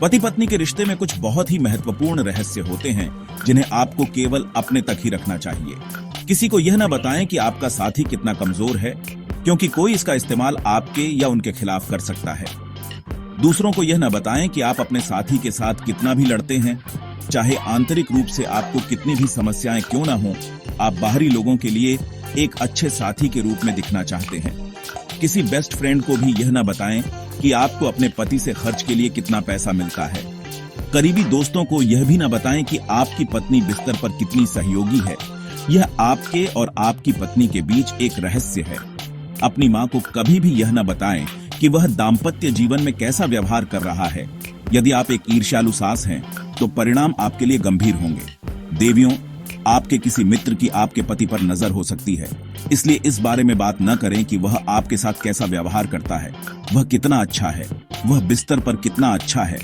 पति पत्नी के रिश्ते में कुछ बहुत ही महत्वपूर्ण रहस्य होते हैं जिन्हें आपको केवल अपने तक ही रखना चाहिए। किसी को यह न बताएं कि आपका साथी कितना कमजोर है, क्योंकि कोई इसका इस्तेमाल आपके या उनके खिलाफ कर सकता है। दूसरों को यह न बताएं कि आप अपने साथी के साथ कितना भी लड़ते हैं, चाहे आंतरिक रूप से आपको कितनी भी समस्याएं क्यों ना हो, आप बाहरी लोगों के लिए एक अच्छे साथी के रूप में दिखना चाहते हैं। किसी बेस्ट फ्रेंड को भी यह न बताएं कि आपको अपने पति से खर्च के लिए कितना पैसा मिलता है। करीबी दोस्तों को यह भी न बताएं कि आपकी पत्नी बिस्तर पर कितनी सहयोगी है। यह आपके और आपकी पत्नी के बीच एक रहस्य है। अपनी मां को कभी भी यह न बताएं कि वह दाम्पत्य जीवन में कैसा व्यवहार कर रहा है। यदि आप एक ईर्ष्यालु सास हैं, तो परिणाम आपके लिए गंभीर होंगे। देवियों, आपके किसी मित्र की आपके पति पर नजर हो सकती है, इसलिए इस बारे में बात न करें कि वह आपके साथ कैसा व्यवहार करता है, वह कितना अच्छा है, वह बिस्तर पर कितना अच्छा है,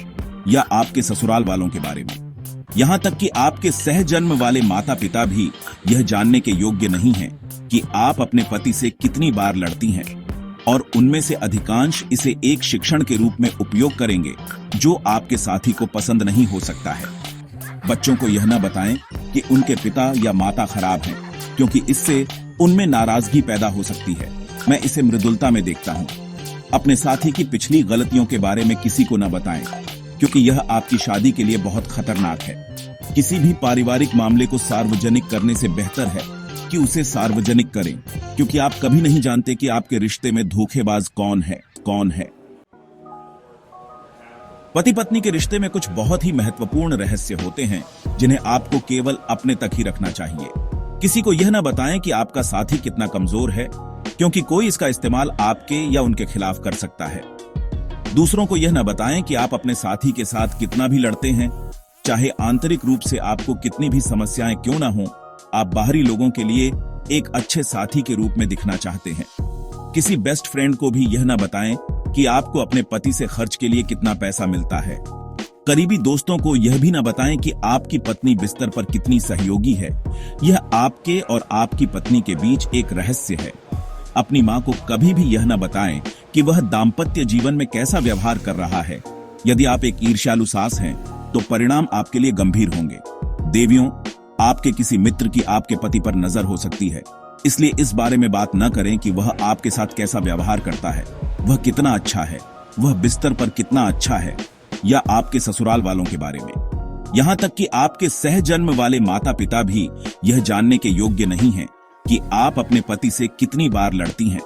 या आपके ससुराल वालों के बारे में। यहाँ तक कि आपके सहजन्म वाले माता पिता भी यह जानने के योग्य नहीं हैं कि आप अपने पति से कितनी बार लड़ती हैं, और उनमें से अधिकांश इसे एक शिक्षण के रूप में उपयोग करेंगे जो आपके साथी को पसंद नहीं हो सकता है। बच्चों को यह न बताएं कि उनके पिता या माता खराब हैं, क्योंकि इससे उनमें नाराजगी पैदा हो सकती है। मैं इसे मृदुलता में देखता हूँ। अपने साथी की पिछली गलतियों के बारे में किसी को न बताएं, क्योंकि यह आपकी शादी के लिए बहुत खतरनाक है। किसी भी पारिवारिक मामले को सार्वजनिक करने से बेहतर है कि उसे सार्वजनिक करें, क्योंकि आप कभी नहीं जानते कि आपके रिश्ते में धोखेबाज कौन है। पति पत्नी के रिश्ते में कुछ बहुत ही महत्वपूर्ण रहस्य होते हैं जिन्हें आपको केवल अपने तक ही रखना चाहिए। किसी को यह न बताएं कि आपका साथी कितना कमजोर है, क्योंकि कोई इसका इस्तेमाल आपके या उनके खिलाफ कर सकता है। दूसरों को यह न बताएं कि आप अपने साथी के साथ कितना भी लड़ते हैं, चाहे आंतरिक रूप से आपको कितनी भी समस्याएं क्यों ना हो, आप बाहरी लोगों के लिए एक अच्छे साथी के रूप में दिखना चाहते हैं। किसी बेस्ट फ्रेंड को भी यह न बताएं कि आपको अपने पति से खर्च के लिए कितना पैसा मिलता है। करीबी दोस्तों को यह भी न बताएं कि आपकी पत्नी बिस्तर पर कितनी सहयोगी है। यह आपके और आपकी पत्नी के बीच एक रहस्य है। अपनी मां को कभी भी यह न बताएं कि वह दाम्पत्य जीवन में कैसा व्यवहार कर रहा है। यदि आप एक ईर्ष्यालु सास हैं, तो परिणाम आपके लिए गंभीर होंगे। देवियों, आपके किसी मित्र की आपके पति पर नजर हो सकती है, इसलिए इस बारे में बात न करें कि वह आपके साथ कैसा व्यवहार करता है, वह कितना अच्छा है, वह बिस्तर पर कितना अच्छा है, या आपके ससुराल वालों के बारे में। यहाँ तक कि आपके सहजन्म वाले माता पिता भी यह जानने के योग्य नहीं हैं कि आप अपने पति से कितनी बार लड़ती हैं,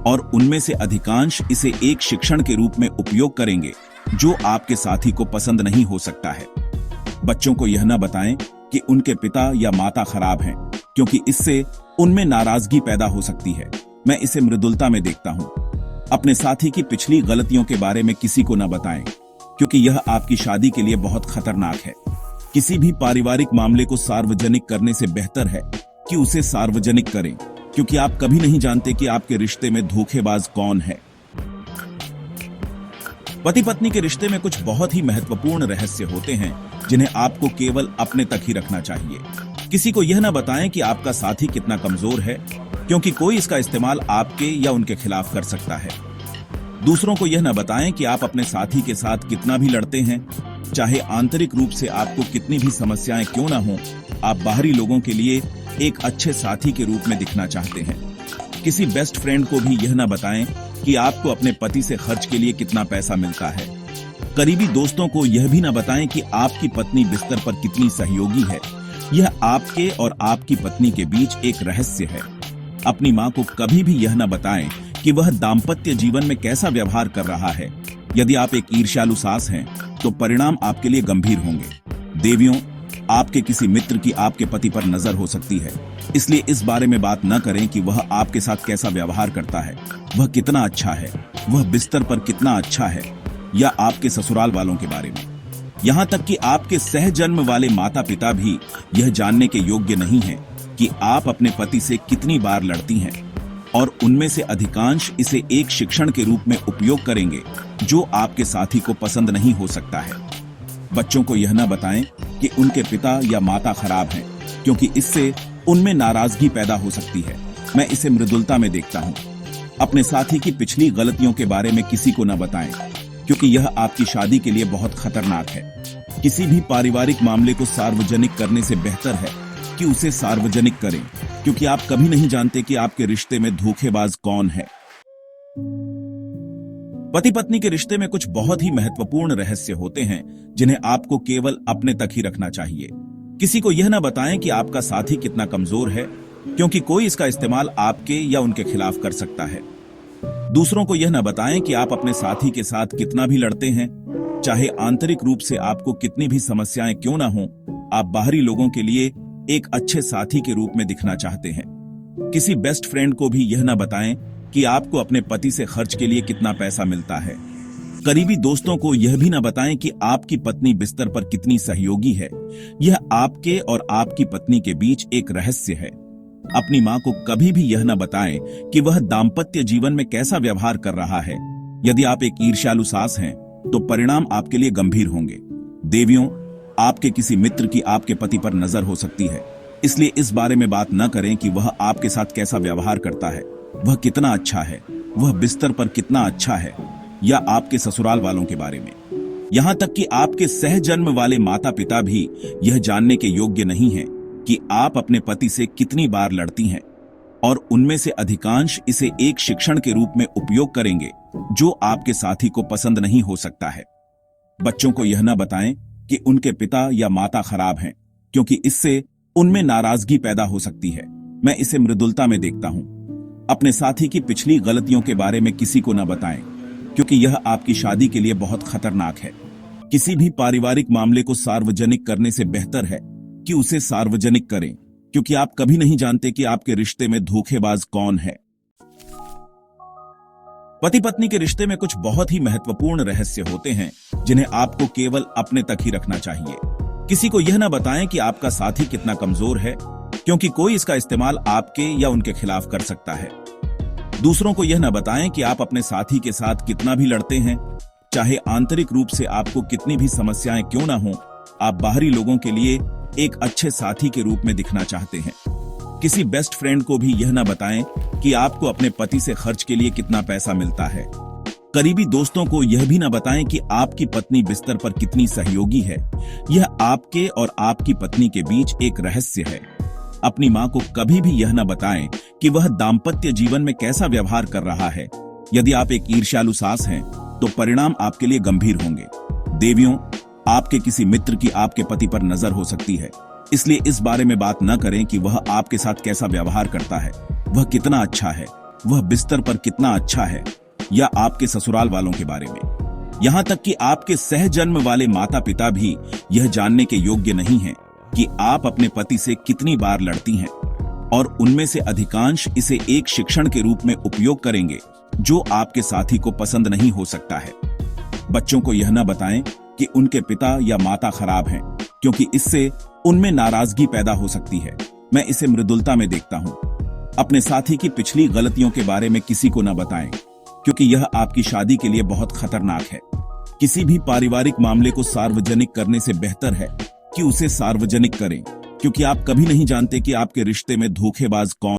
और उनमें से अधिकांश इसे एक शिक्षण के रूप में उपयोग करेंगे जो आपके साथी को पसंद नहीं हो सकता है। बच्चों को यह न बताएं कि उनके पिता या माता खराब हैं, क्योंकि इससे उनमें नाराजगी पैदा हो सकती है। मैं इसे मृदुलता में देखता हूँ। अपने साथी की पिछली गलतियों के बारे में किसी को न बताएं, क्योंकि यह आपकी शादी के लिए बहुत खतरनाक है। किसी भी पारिवारिक मामले को सार्वजनिक करने से बेहतर है कि उसे सार्वजनिक करें, क्योंकि आप कभी नहीं जानते कि आपके रिश्ते में धोखेबाज कौन है। पति पत्नी के रिश्ते में कुछ बहुत ही महत्वपूर्ण रहस्य होते हैं जिन्हें आपको केवल अपने तक ही रखना चाहिए। किसी को यह न बताएं कि आपका साथी कितना कमजोर है, क्योंकि कोई इसका इस्तेमाल आपके या उनके खिलाफ कर सकता है। दूसरों को यह न बताएं कि आप अपने साथी के साथ कितना भी लड़ते हैं, चाहे आंतरिक रूप से आपको कितनी भी समस्याएं क्यों ना हो, आप बाहरी लोगों के लिए एक अच्छे साथी के रूप में दिखना चाहते हैं। किसी बेस्ट फ्रेंड को भी यह न बताएं कि आपको अपने पति से खर्च के लिए कितना पैसा मिलता है। करीबी दोस्तों को यह भी न बताएं कि आपकी पत्नी बिस्तर पर कितनी सहयोगी है। यह आपके और आपकी पत्नी के बीच एक रहस्य है। अपनी मां को कभी भी यह न बताएं कि वह दाम्पत्य जीवन में कैसा व्यवहार कर रहा है। यदि आप एक ईर्ष्यालु सास हैं, तो परिणाम आपके लिए गंभीर होंगे। देवियों, आपके किसी मित्र की आपके पति पर नजर हो सकती है, इसलिए इस बारे में बात न करें कि वह आपके साथ कैसा व्यवहार करता है, वह कितना अच्छा है, वह बिस्तर पर कितना अच्छा है, या आपके ससुराल वालों के बारे में। यहाँ तक कि आपके सहजन्म वाले माता पिता भी यह जानने के योग्य नहीं हैं कि आप अपने पति से कितनी बार लड़ती हैं, और उनमें से अधिकांश इसे एक शिक्षण के रूप में उपयोग करेंगे जो आपके साथी को पसंद नहीं हो सकता है। बच्चों को यह न बताएं कि उनके पिता या माता खराब हैं, क्योंकि इससे उनमें नाराजगी पैदा हो सकती है। मैं इसे मृदुलता में देखता हूँ। अपने साथी की पिछली गलतियों के बारे में किसी को न बताएं, क्योंकि यह आपकी शादी के लिए बहुत खतरनाक है। किसी भी पारिवारिक मामले को सार्वजनिक करने से बेहतर है कि उसे सार्वजनिक करें, क्योंकि आप कभी नहीं जानते कि आपके रिश्ते में धोखेबाज कौन है। पति पत्नी के रिश्ते में कुछ बहुत ही महत्वपूर्ण रहस्य होते हैं जिन्हें आपको केवल अपने तक ही रखना चाहिए। किसी को यह ना बताएं कि आपका साथी कितना कमजोर है, क्योंकि कोई इसका इस्तेमाल आपके या उनके खिलाफ कर सकता है। दूसरों को यह ना बताएं कि आप अपने साथी के साथ कितना भी लड़ते हैं, चाहे आंतरिक रूप से आपको कितनी भी समस्याएं क्यों ना हो, आप बाहरी लोगों के लिए एक अच्छे साथी के रूप में दिखना चाहते हैं। किसी बेस्ट फ्रेंड को भी यह ना बताएं कि आपको अपने पति से खर्च के लिए कितना पैसा मिलता है। करीबी दोस्तों को यह भी ना बताएं कि आपकी पत्नी बिस्तर पर कितनी सहयोगी है। यह आपके और आपकी पत्नी के बीच एक रहस्य है। अपनी मां को कभी भी यह ना बताएं कि वह दाम्पत्य जीवन में कैसा व्यवहार कर रहा है। यदि आप एक ईर्ष्यालु सास हैं, तो परिणाम आपके लिए गंभीर होंगे। देवियों, आपके किसी मित्र की आपके पति पर नजर हो सकती है, इसलिए इस बारे में बात न करें कि वह आपके साथ कैसा व्यवहार करता है, वह कितना अच्छा है, वह बिस्तर पर कितना अच्छा है, या आपके ससुराल वालों के बारे में। यहां तक कि आपके सहजन्म वाले माता पिता भी यह जानने के योग्य नहीं हैं कि आप अपने पति से कितनी बार लड़ती हैं, और उनमें से अधिकांश इसे एक शिक्षण के रूप में उपयोग करेंगे जो आपके साथी को पसंद नहीं हो सकता है। बच्चों को यह ना बताएं कि उनके पिता या माता खराब हैं, क्योंकि इससे उनमें नाराजगी पैदा हो सकती है। मैं इसे मृदुलता में देखता हूं। अपने साथी की पिछली गलतियों के बारे में किसी को न बताएं, क्योंकि यह आपकी शादी के लिए बहुत खतरनाक है। किसी भी पारिवारिक मामले को सार्वजनिक करने से बेहतर है कि उसे सार्वजनिक करें, क्योंकि आप कभी नहीं जानते कि आपके रिश्ते में धोखेबाज कौन है। पति पत्नी के रिश्ते में कुछ बहुत ही महत्वपूर्ण रहस्य होते हैं जिन्हें आपको केवल अपने तक ही रखना चाहिए। किसी को यह ना बताएं कि आपका साथी कितना कमजोर है, क्योंकि कोई इसका इस्तेमाल आपके या उनके खिलाफ कर सकता है। दूसरों को यह ना बताएं कि आप अपने साथी के साथ कितना भी लड़ते हैं, चाहे आंतरिक रूप से आपको कितनी भी समस्याएं क्यों ना हो, आप बाहरी लोगों के लिए एक अच्छे साथी के रूप में दिखना चाहते हैं। किसी बेस्ट फ्रेंड को भी यह ना बताएं कि आपको अपने पति से खर्च के लिए कितना पैसा मिलता है। करीबी दोस्तों को यह भी ना बताएं कि आपकी पत्नी बिस्तर पर कितनी सहयोगी है। यह आपके और आपकी पत्नी के बीच एक रहस्य है। अपनी मां को कभी भी यह ना बताएं कि वह दाम्पत्य जीवन में कैसा व्यवहार कर रहा है। यदि आप एक ईर्ष्यालु सास हैं, तो परिणाम आपके लिए गंभीर होंगे। देवियों, आपके किसी मित्र की आपके पति पर नजर हो सकती है, इसलिए इस बारे में बात न करें कि वह आपके साथ कैसा व्यवहार करता है, वह कितना अच्छा है, वह बिस्तर पर कितना अच्छा है, या आपके ससुराल वालों के बारे में। यहां तक कि आपके सहजन्म वाले माता पिता भी यह जानने के योग्य नहीं हैं कि आप अपने पति से कितनी बार लड़ती हैं, और उनमें से अधिकांश इसे एक शिक्षण के रूप में उपयोग करेंगे जो आपके साथी को पसंद नहीं हो सकता है। बच्चों को यह ना बताएं कि उनके पिता या माता खराब हैं, क्योंकि इससे उनमें नाराजगी पैदा हो सकती है। मैं इसे मृदुलता में देखता हूं। अपने साथी की पिछली गलतियों के बारे में किसी को न बताएं, क्योंकि यह आपकी शादी के लिए बहुत खतरनाक है। किसी भी पारिवारिक मामले को सार्वजनिक करने से बेहतर है कि उसे सार्वजनिक करें, क्योंकि आप कभी नहीं जानते कि आपके रिश्ते में धोखेबाज कौन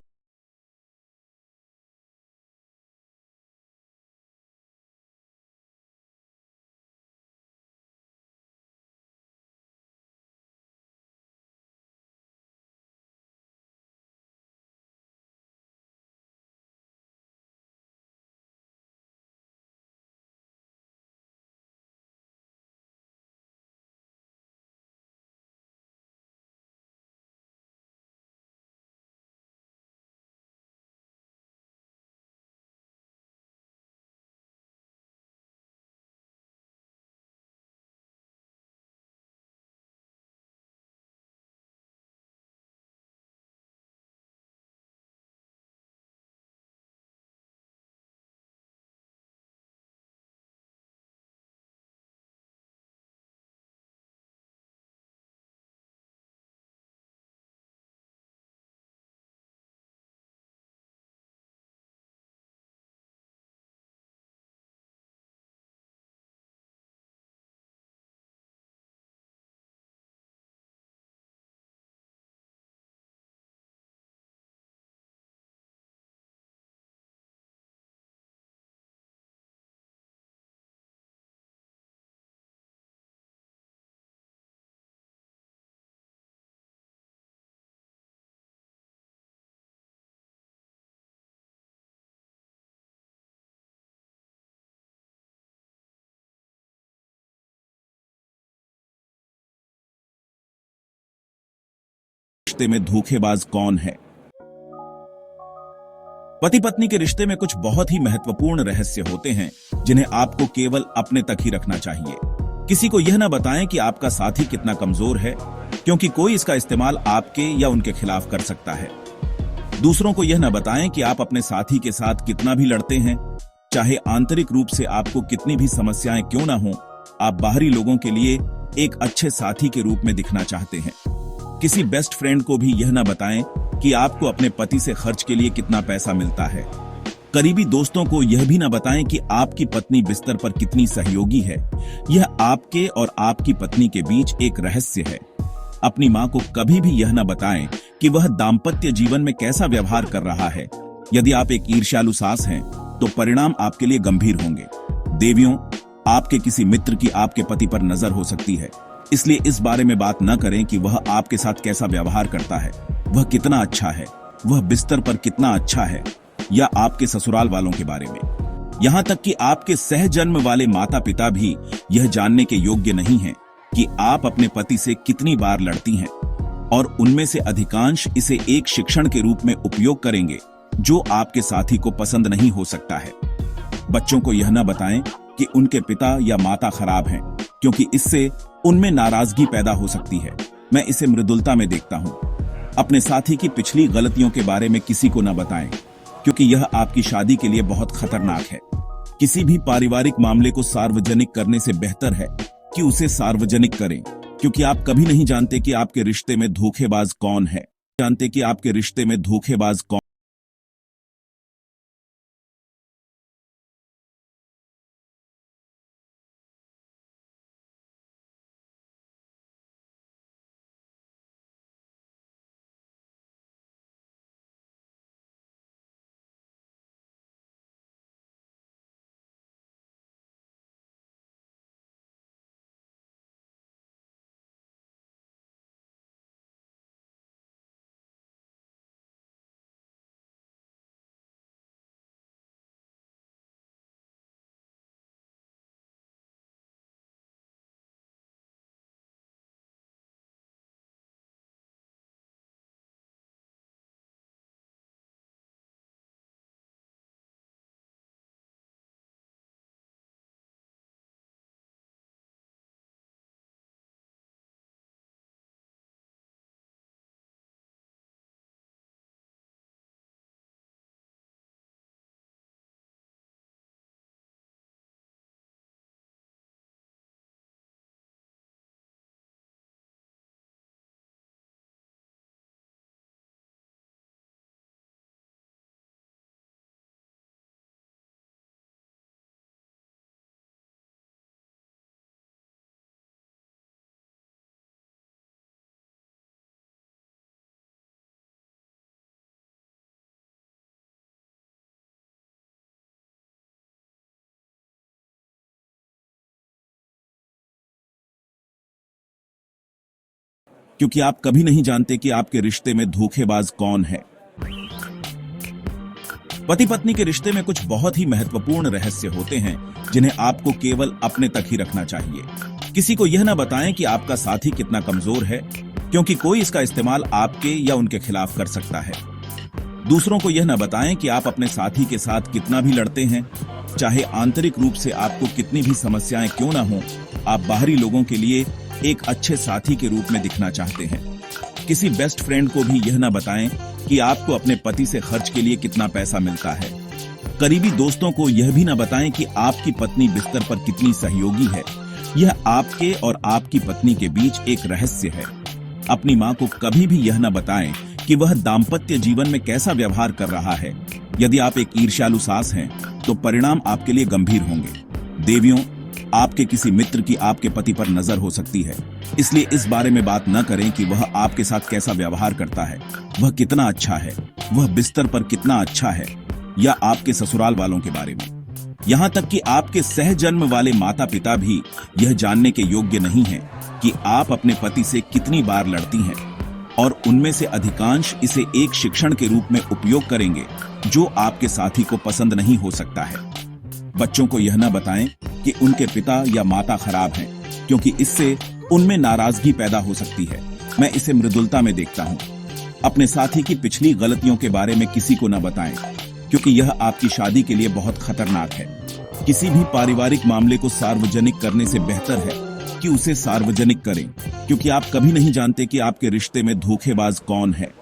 रिश्ते में धोखेबाज कौन है। पति पत्नी के रिश्ते में कुछ बहुत ही महत्वपूर्ण रहस्य होते हैं जिन्हें आपको केवल अपने तक ही रखना चाहिए। किसी को यह ना बताएं कि आपका साथी कितना कमजोर है, क्योंकि कोई इसका इस्तेमाल आपके या उनके खिलाफ कर सकता है। दूसरों को यह ना बताएं कि आप अपने साथी के साथ कितना भी लड़ते हैं, चाहे आंतरिक रूप से आपको कितनी भी समस्याएं क्यों ना हो, आप बाहरी लोगों के लिए एक अच्छे साथी के रूप में दिखना चाहते हैं। किसी बेस्ट फ्रेंड को भी यह ना बताएं कि आपको अपने पति से खर्च के लिए कितना पैसा मिलता है। करीबी दोस्तों को यह भी ना बताएं कि आपकी पत्नी बिस्तर पर कितनी सहयोगी है। यह आपके और आपकी पत्नी के बीच एक रहस्य है। अपनी मां को कभी भी यह ना बताएं कि वह दाम्पत्य जीवन में कैसा व्यवहार कर रहा है। यदि आप एक ईर्ष्यालु सास हैं, तो परिणाम आपके लिए गंभीर होंगे। देवियों, आपके किसी मित्र की आपके पति पर नजर हो सकती है, इसलिए इस बारे में बात न करें कि वह आपके साथ कैसा व्यवहार करता है, वह कितना अच्छा है, वह बिस्तर पर कितना अच्छा है, या आपके ससुराल वालों के बारे में। यहां तक कि आपके सहजन्म वाले माता पिता भी यह जानने के योग्य नहीं हैं कि आप अपने पति से कितनी बार लड़ती हैं, और उनमें से अधिकांश इसे एक शिक्षण के रूप में उपयोग करेंगे जो आपके साथी को पसंद नहीं हो सकता है। बच्चों को यह न बताएं कि उनके पिता या माता खराब हैं, क्योंकि इससे उनमें नाराजगी पैदा हो सकती है। मैं इसे मृदुलता में देखता हूं। अपने साथी की पिछली गलतियों के बारे में किसी को न बताएं, क्योंकि यह आपकी शादी के लिए बहुत खतरनाक है। किसी भी पारिवारिक मामले को सार्वजनिक करने से बेहतर है कि उसे सार्वजनिक करें, क्योंकि आप कभी नहीं जानते कि आपके रिश्ते में धोखेबाज कौन है। जानते कि आपके रिश्ते में धोखेबाज कौन क्योंकि आप कभी नहीं जानते कि आपके रिश्ते में धोखेबाज कौन है। पति पत्नी के रिश्ते में कुछ बहुत ही महत्वपूर्ण रहस्य होते हैं जिन्हें आपको केवल अपने तक ही रखना चाहिए। किसी को यह ना बताएं कि आपका साथी कितना कमजोर है, क्योंकि कोई इसका इस्तेमाल आपके या उनके खिलाफ कर सकता है। दूसरों को यह ना बताएं कि आप अपने साथी के साथ कितना भी लड़ते हैं, चाहे आंतरिक रूप से आपको कितनी भी समस्याएं क्यों ना हो, आप बाहरी लोगों के लिए एक अच्छे साथी के रूप में दिखना चाहते हैं। किसी बेस्ट फ्रेंड को भी यह ना बताएं कि आपको अपने पति से खर्च के लिए कितना पैसा मिलता है। करीबी दोस्तों को यह भी ना बताएं कि आपकी पत्नी बिस्तर पर कितनी सहयोगी है। यह आपके और आपकी पत्नी के बीच एक रहस्य है। अपनी मां को कभी भी यह ना बताएं कि वह दाम्पत्य जीवन में कैसा व्यवहार कर रहा है। यदि आप एक ईर्ष्यालु सास हैं, तो परिणाम आपके लिए गंभीर होंगे। देवियों, आपके किसी मित्र की आपके पति पर नजर हो सकती है, इसलिए इस बारे में बात न करें कि वह आपके साथ कैसा व्यवहार करता है, वह कितना अच्छा है, वह बिस्तर पर कितना अच्छा है, या आपके ससुराल वालों के बारे में। यहां तक कि आपके सहजन्म वाले माता पिता भी यह जानने के योग्य नहीं हैं कि आप अपने पति से कितनी बार लड़ती हैं, और उनमें से अधिकांश इसे एक शिक्षण के रूप में उपयोग करेंगे जो आपके साथी को पसंद नहीं हो सकता है। बच्चों को यह न बताएं कि उनके पिता या माता खराब हैं, क्योंकि इससे उनमें नाराजगी पैदा हो सकती है। मैं इसे मृदुलता में देखता हूं। अपने साथी की पिछली गलतियों के बारे में किसी को न बताएं, क्योंकि यह आपकी शादी के लिए बहुत खतरनाक है। किसी भी पारिवारिक मामले को सार्वजनिक करने से बेहतर है कि उसे सार्वजनिक करें, क्योंकि आप कभी नहीं जानते कि आपके रिश्ते में धोखेबाज कौन है।